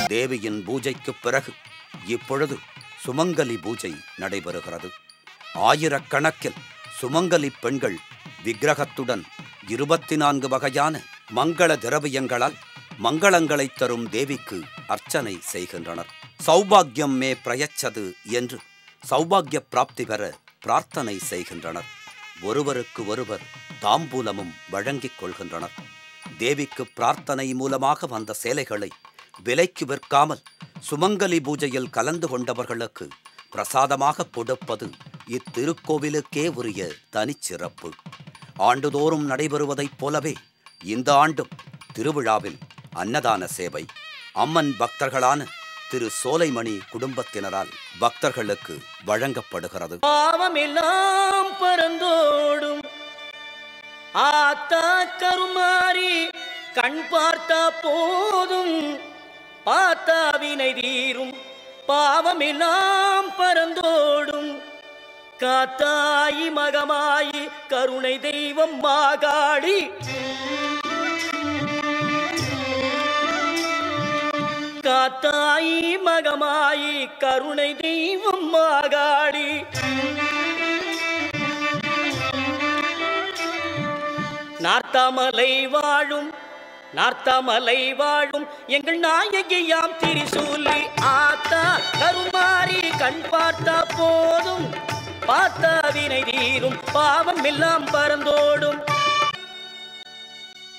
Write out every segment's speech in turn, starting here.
தேவியின் பூஜைக்குப் பிறகு இப்பொழுது சுமங்கலி பூஜை நடைபெறுகிறது. ஆயிரக்கணக்கில் சுமங்கலி பெண்கள் விக்கிரகத்துடன் 24 வகையான மங்கள திரவியங்களால் மங்களங்களைத் தரும் தேவிக்கு அர்ச்சனை செய்கின்றனர். சௌபாகியம் மே பிரயச்சது என்று சௌபாகிய பிராப்தி பெற பிரார்த்தனை செய்கின்றனர். ஒருவருக்கு ஒருவர் தாம்பூலமும் வழங்கிக் கொள்கின்றனர். தேவிக்கு பிரார்த்தனை மூலமாக வந்த சேலைகளை விலைக்கு விற்காமல் சுமங்கலி பூஜையில் கலந்து கொண்டவர்களுக்கு பிரசாதமாக கொடுப்பது இத்திருக்கோவிலுக்கே உரிய தனிச்சிறப்பு. ஆண்டுதோறும் நடைபெறுவதைப் போலவே இந்த ஆண்டும் திருவிழாவில் அன்னதான சேவை அம்மன் பக்தர்களான திரு சோலைமணி குடும்பத்தினரால் பக்தர்களுக்கு வழங்கப்படுகிறது. பாவமெல்லாம் பறந்தோடும் ஆத்தா கருமாரி கண் பார்த்தா போதும் பார்த்தா வினை தீரும். பாவமெல்லாம் பறந்தோடும் காத்தாயி மகமாயி கருணை தெய்வம் மாகாளி. காத்தாயி மகமாயி கருணை தெய்வம் மாகாளி. நார்த்தாமலை வாழும் நார்த்தாமலை வாழும் எங்கள் நாயகியாம் திரிசூலி ஆத்தா கருமாரி கண் பார்த்தா போதும் பார்த்தா வினை தீரும். பாவம் எல்லாம் பறந்தோடும்.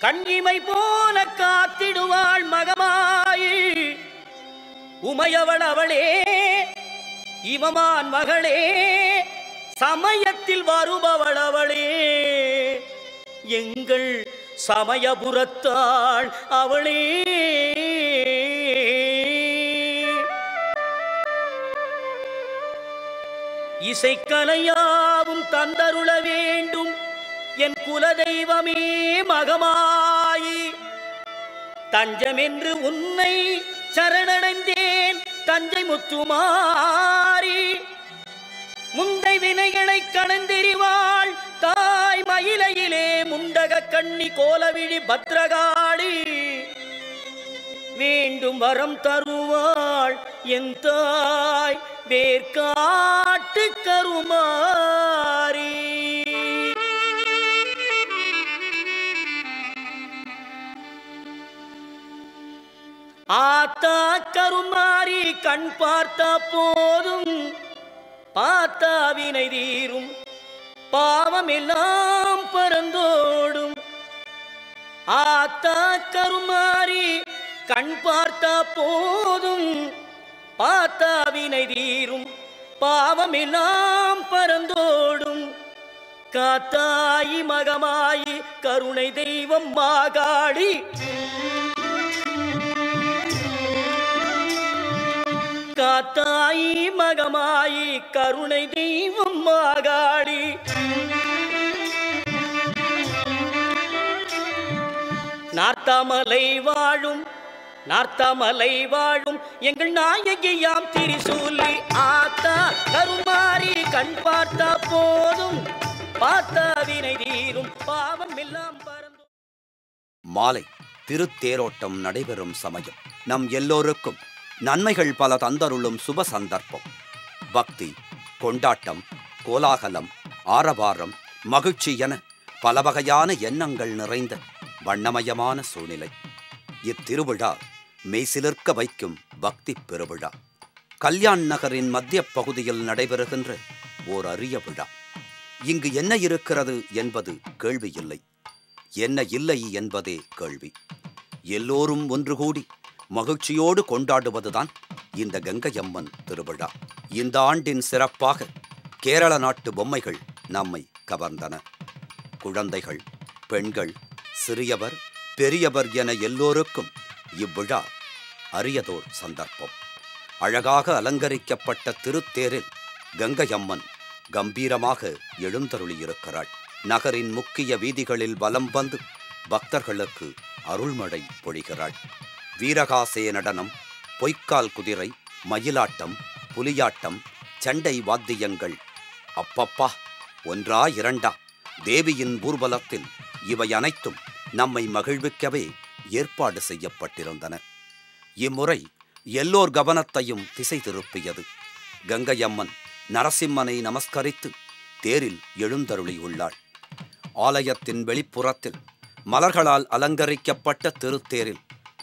கண்ணிமை போல காத்திடுவாள் மகமாயி உமையவள் அவளே இவமான் மகளே சமயத்தில் வருபவள் அவளே எங்கள் சமயபுரத்தாள் அவளே. இசைக்கலையாவும் தந்தருள வேண்டும் என் குலதெய்வமே மகமாயி. தஞ்சமென்று உன்னை சரணடைந்தேன் தஞ்சை முத்துமாரி. முந்தை வினைகளை கணந்தெறிவாள் தாய் மயிலையிலே முண்டக கண்ணி கோலவிழி பத்ரகாளி. வேண்டும் வரம் தருவாள் என் தாய் வேர்காட்டு கருமாரி. ஆத்தா கருமாரி கண் பார்த்தா போதும் பார்த்தா வினை தீரும். பாவம் எல்லாம் பறந்தோடும். ஆத்தா கருமாரி கண் பார்த்தா போதும் பார்த்தா வினை தீரும். பாவம் எல்லாம் பறந்தோடும். காத்தாயி மகமாயி கருணை தெய்வம் மாகாளி. காத்தாயி மகமாயி கருணை தெய்வம் மாகாளி. நார்த்தாமலை வாழும் நார்த்தாமலை வாழும் எங்கள் நாயகியாம் திரிசூலி ஆத்தா கருமாரி கண் பார்த்தா போதும் பார்த்தா வினை தீரும். பாவம் எல்லாம் பறந்து. மாலை திருத்தேரோட்டம் நடைபெறும் சமயம் நம் எல்லோருக்கும் நன்மைகள் பல தந்தருளும் சுப சந்தர்ப்பம். பக்தி, கொண்டாட்டம், கோலாகலம், ஆரவாரம், மகிழ்ச்சி என பல வகையான எண்ணங்கள் நிறைந்த வண்ணமயமான சூழ்நிலை. இத்திருவிழா மெய்சிலிர்க்க வைக்கும் பக்தி பெருவிழா. கல்யாண் நகரின் மத்திய பகுதியில் நடைபெறுகின்ற ஓர் அரிய விழா. இங்கு என்ன இருக்கிறது என்பது கேள்வி இல்லை, என்ன இல்லை என்பதே கேள்வி. எல்லோரும் ஒன்று கூடி மகிழ்ச்சியோடு கொண்டாடுவதுதான் இந்த கங்கையம்மன் திருவிழா. இந்த ஆண்டின் சிறப்பாக கேரள நாட்டு பொம்மைகள் நம்மை கவர்ந்தன. குழந்தைகள், பெண்கள், சிறியவர், பெரியவர் என எல்லோருக்கும் இவ்விழா அரியதோர் சந்தர்ப்பம். அழகாக அலங்கரிக்கப்பட்ட திருத்தேரில் கங்கையம்மன் கம்பீரமாக எழுந்தருளியிருக்கிறாள். நகரின் முக்கிய வீதிகளில் வலம் வந்து பக்தர்களுக்கு அருள்மழை பொழிகிறாள். வீரகாசே நடனம், பொய்க்கால் குதிரை, மயிலாட்டம், புலியாட்டம், சண்டை வாத்தியங்கள், அப்பப்பா ஒன்றா இரண்டா தேவியின் ஊர்வலத்தில் இவை அனைத்தும் நம்மை மகிழ்விக்கவே ஏற்பாடு செய்யப்பட்டிருந்தன. இம்முறை எல்லோர் கவனத்தையும் திசை திருப்பியது. கங்கையம்மன் நரசிம்மனை நமஸ்கரித்து தேரில் எழுந்தருளியுள்ளாள். ஆலயத்தின் வெளிப்புறத்தில் மலர்களால் அலங்கரிக்கப்பட்ட திருத்தேரில்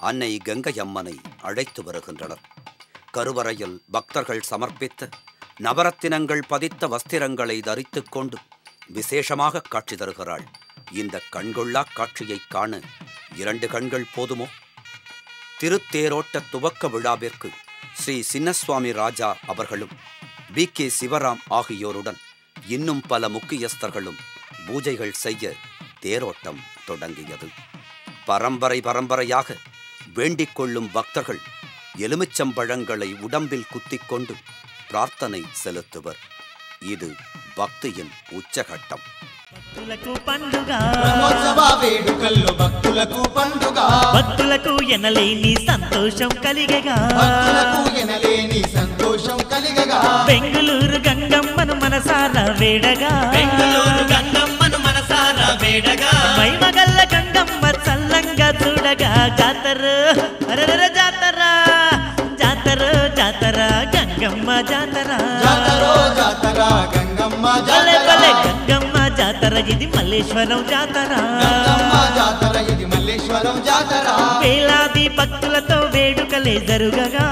அன்னை கங்கையம்மனை அழைத்து வருகின்றனர். கருவறையில் பக்தர்கள் சமர்ப்பித்த நவரத்தினங்கள் பதித்த வஸ்திரங்களை தரித்துக் கொண்டு விசேஷமாக காட்சி தருகிறாள். இந்த கண்கொள்ளா காட்சியைக் காண 2 கண்கள் போதுமோ? திருத்தேரோட்ட துவக்க விழாவிற்கு ஸ்ரீ சின்னசுவாமி ராஜா அவர்களும் B.K. சிவராம் ஆகியோருடன் இன்னும் பல முக்கியஸ்தர்களும் பூஜைகள் செய்ய தேரோட்டம் தொடங்கியது. பரம்பரையாக வேண்டிக் கொள்ளும் பக்தர்கள் எலுமிச்சம்பழங்களை உடம்பில் குத்திக்கொண்டு பிரார்த்தனை செலுத்துவர். இது பக்தியின் உச்சகட்டம். భక్తులకు ఎనలేని సంతోషం కలిగగా బెంగుళూరు గంగమ్మను మనసారా వేడగా మైమగల్ల గంగమ్మ చల్లంగా చూడగా జాతర గంగమ్మ జాతర గంగమ్మ జాతర ఇది మల్లేశ్వరం జాతర వేలాది భక్తులతో వేడుకలే జరుగగా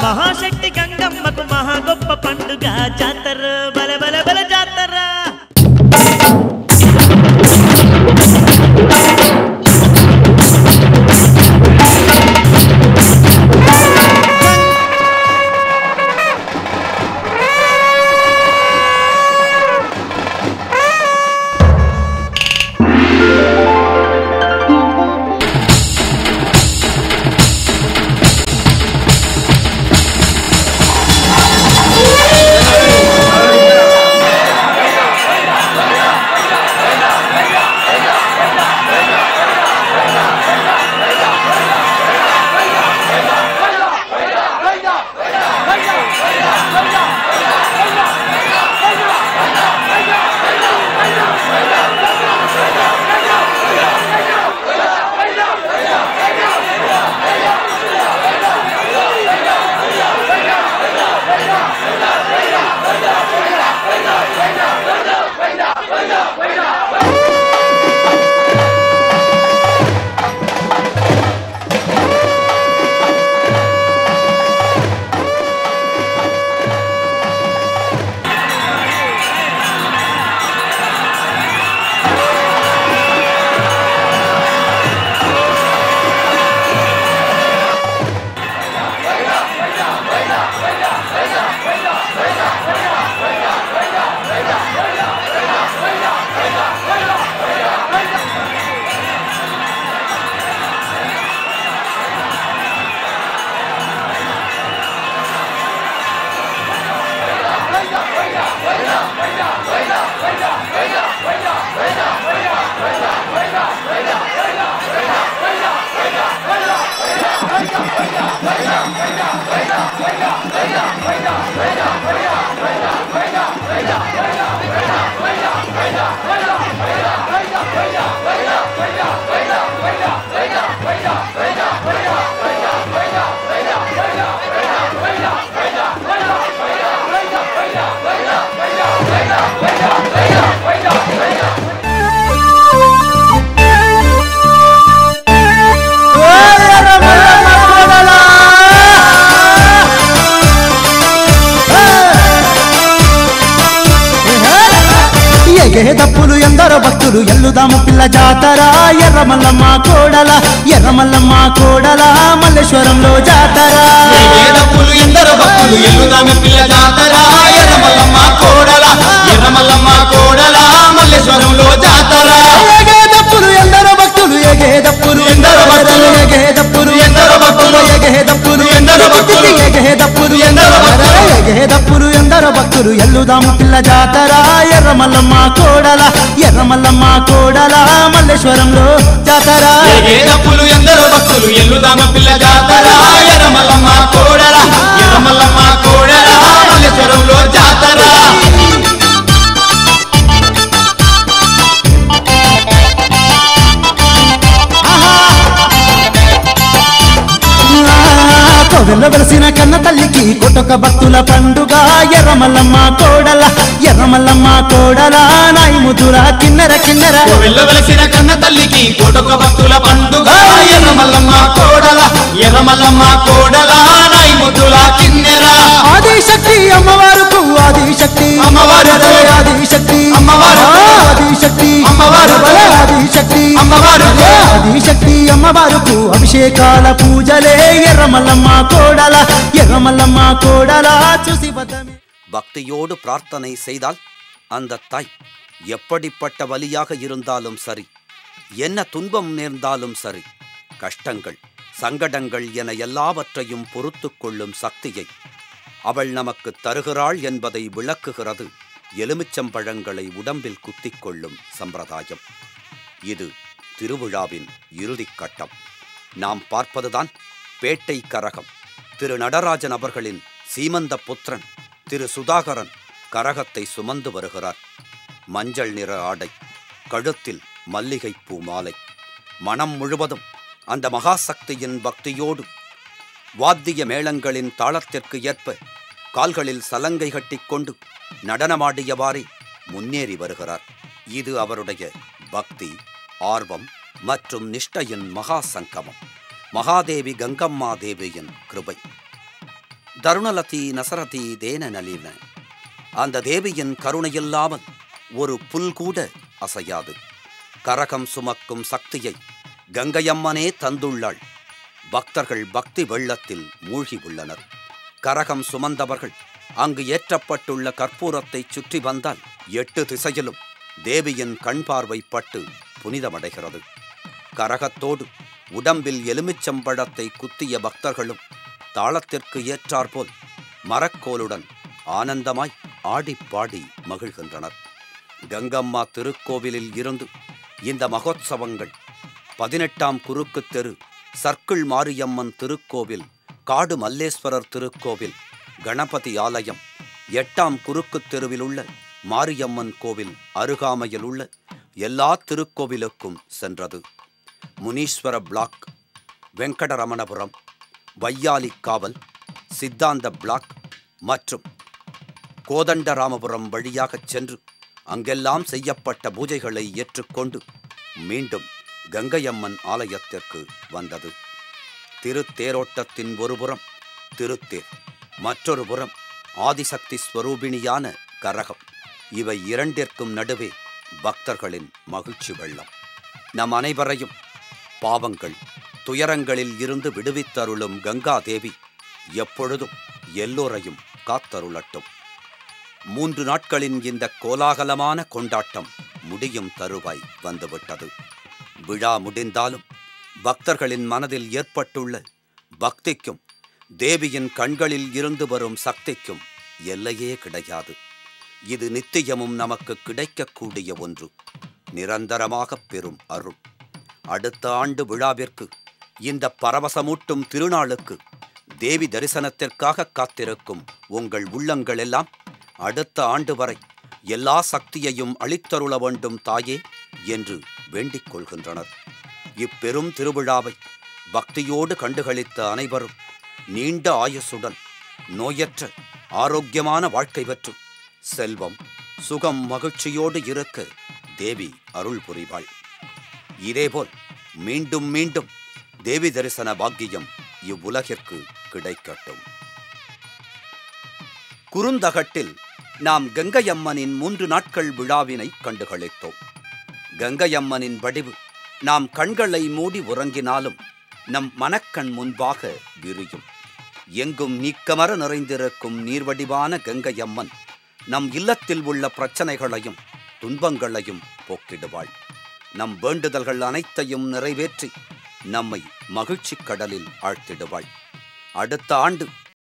మహాశక్తి గంగమ్మకు మహా గొప్ప పండుగ జాతర బల బల బల జాతర. దప్పులు ఎందరో భక్తులు ఎల్లుదాము పిల్ల జాతర ఎర్రమల్లమ్మ కోడల మల్లేశ్వరంలో జాతర. దప్పులు ఎందరో భక్తులు ఎల్లుదాము పిల్ల జాతర ఎర్రమల్లమ్మ కోడల మల్లేశ్వరంలో జాతర. దప్పులు ఎందరో భక్తులు దప్పులు ఎందరో భక్తులు ఎల్లుదాము పిల్ల జాతర ఎర్రమల్లమ్మ కోడల మల్లేశ్వరంలో జాతర. దప్పులు ఎందరో భక్తులు ఎల్లుదాము పిల్ల జాతర ఎర్రమల్లమ్మ కోడల మల్లేశ్వరంలో జాతర. కోవెల్ల వెలసిన కన్న తల్లికి కొట్టొక భక్తుల పండుగ ఎర్రమల్లమ్మ కోడల ఎర్రమల్లమ్మ కోడల నాయి ముదుల కిన్నెర కిన్నెర కోవెల్ల వెలసిన కన్న తల్లికి కోటొక భక్తుల పండుగ ఎర్రమల్లమ్మ కోడల ఎర్రమల్లమ్మ కోడల నాయి ముద్దుల కిన్నెర ఆదిశక్తి అమ్మవారుకు ఆదిశక్తి అమ్మవారు ఆదిశక్తి అమ్మవారు ఆదిశక్తి అమ్మవారు ఆదిశక్తి అమ్మవారు ఆదిశక్తి అమ్మవారుకు అభిషేకాల పూజలే ఎర్రమల్లమ్మ కోడల ఎర్రమల్లమ్మ కోడల చూసి వదమే பக்தியோடு பிரார்த்தனை செய்தால் அந்த தாய் எப்படிப்பட்ட வலியாக இருந்தாலும் சரி, என்ன துன்பம் நேர்ந்தாலும் சரி, கஷ்டங்கள் சங்கடங்கள் என எல்லாவற்றையும் பொறுத்து கொள்ளும் சக்தியை அவள் நமக்கு தருகிறாள் என்பதை விளக்குகிறது எலுமிச்சம்பழங்களை உடம்பில் குத்திக் கொள்ளும் சம்பிரதாயம். இது திருவிழாவின் இறுதிக் கட்டம். நாம் பார்ப்பதுதான் பேட்டை கரகம். திரு நடராஜன் அவர்களின் சீமந்த புத்திரன் திரு சுதாகரன் கரகத்தை சுமந்து வருகிறார். மஞ்சள் நிற ஆடை, கழுத்தில் மல்லிகைப்பூ மாலை, மனம் முழுவதும் அந்த மகாசக்தியின் பக்தியோடு வாத்திய மேளங்களின் தாளத்திற்கு ஏற்ப கால்களில் சலங்கை கட்டிக்கொண்டு நடனமாடியவாறே முன்னேறி வருகிறார். இது அவருடைய பக்தி, ஆர்வம் மற்றும் நிஷ்டையின் மகா சங்கமம். மகாதேவி கங்கம்மா தேவியின் கிருபை. தருணலதி நசரதி தேன நலின. அந்த தேவியின் கருணையில்லாமல் ஒரு புல் கூட அசையாது. கரகம் சுமக்கும் சக்தியை கங்கையம்மனே தந்துள்ளாள். பக்தர்கள் பக்தி வெள்ளத்தில் மூழ்கி உள்ளனர். கரகம் சுமந்தவர்கள் அங்கு ஏற்றப்பட்டுள்ள கற்பூரத்தை சுற்றி வந்தால் 8 திசையிலும் தேவியின் கண் பார்வை பட்டு புனிதமடைகிறது. கரகத்தோடு உடம்பில் எலுமிச்சம்பழத்தை குத்திய பக்தர்களும் தாளத்திற்கு ஏற்றாற்போல் மரக்கோலுடன் ஆனந்தமாய் ஆடிப்பாடி மகிழ்கின்றனர். கங்கம்மா திருக்கோவிலில் இருந்து இந்த மகோத்சவங்கள் 18ஆம் குறுக்கு தெரு சர்க்கிள் மாரியம்மன் திருக்கோவில், காடு மல்லேஸ்வரர் திருக்கோவில், கணபதி ஆலயம், 8ஆம் குறுக்கு தெருவில் உள்ள மாரியம்மன் கோவில் அருகாமையில் உள்ள எல்லா திருக்கோவிலுக்கும் சென்றது. முனீஸ்வர பிளாக், வெங்கடரமணபுரம், வையாலி காவல், சித்தாந்த பிளாக் மற்றும் கோதண்டராமபுரம் வழியாகச் சென்று அங்கெல்லாம் செய்யப்பட்ட பூஜைகளை ஏற்றுக்கொண்டு மீண்டும் கங்கையம்மன் ஆலயத்திற்கு வந்தது. திருத்தேரோட்டத்தின் ஒருபுறம் திருத்தேர், மற்றொரு புறம் ஆதிசக்தி ஸ்வரூபிணியான கரகம். இவை இரண்டிற்கும் நடுவே பக்தர்களின் மகிழ்ச்சி வெள்ளம். நம் அனைவரையும் பாவங்கள் துயரங்களில் இருந்து விடுவித்தருளும் கங்கா தேவி எப்பொழுதும் எல்லோரையும் காத்தருளட்டும். 3 நாட்களின் இந்த கோலாகலமான கொண்டாட்டம் முடியும் தருவாய் வந்துவிட்டது. விழா முடிந்தாலும் பக்தர்களின் மனதில் ஏற்பட்டுள்ள பக்திக்கும் தேவியின் கண்களில் இருந்து வரும் சக்திக்கும் எல்லையே கிடையாது. இது நித்தியமும் நமக்கு கிடைக்கக்கூடிய ஒன்று, நிரந்தரமாக பெறும் அருள். அடுத்த ஆண்டு விழாவிற்கு, இந்த பரவசமூட்டும் திருநாளுக்கு தேவி தரிசனத்திற்காக காத்திருக்கும் உங்கள் உள்ளங்கள் எல்லாம் அடுத்த ஆண்டு வரை எல்லா சக்தியையும் அளித்தருள வேண்டும் தாயே என்று வேண்டிக் கொள்கின்றனர். இப்பெரும் திருவிழாவை பக்தியோடு கண்டுகளித்த அனைவரும் நீண்ட ஆயுசுடன் நோயற்ற ஆரோக்கியமான வாழ்க்கை பெற்று செல்வம் சுகம் மகிழ்ச்சியோடு இருக்க தேவி அருள் புரிவாள். இதேபோல் மீண்டும் மீண்டும் தேவி தரிசன பாக்கியம் இவ்வுலகிற்கு கிடைக்கட்டும். குறுந்தகட்டில் நாம் கங்கையம்மனின் 3 நாட்கள் விழாவினை கண்டுகளித்தோம். கங்கையம்மனின் வடிவு நாம் கண்களை மூடி உறங்கினாலும் நம் மனக்கண் முன்பாக விரியும். எங்கும் நீக்கமர நிறைந்திருக்கும் நீர்வடிவான கங்கையம்மன் நம் இல்லத்தில் உள்ள பிரச்சனைகளையும் துன்பங்களையும் போக்கிடுவாள். நம் வேண்டுதல்கள் அனைத்தையும் நிறைவேற்றி நம்மை மகிழ்ச்சி கடலில் ஆழ்த்திடுவாள். அடுத்த ஆண்டு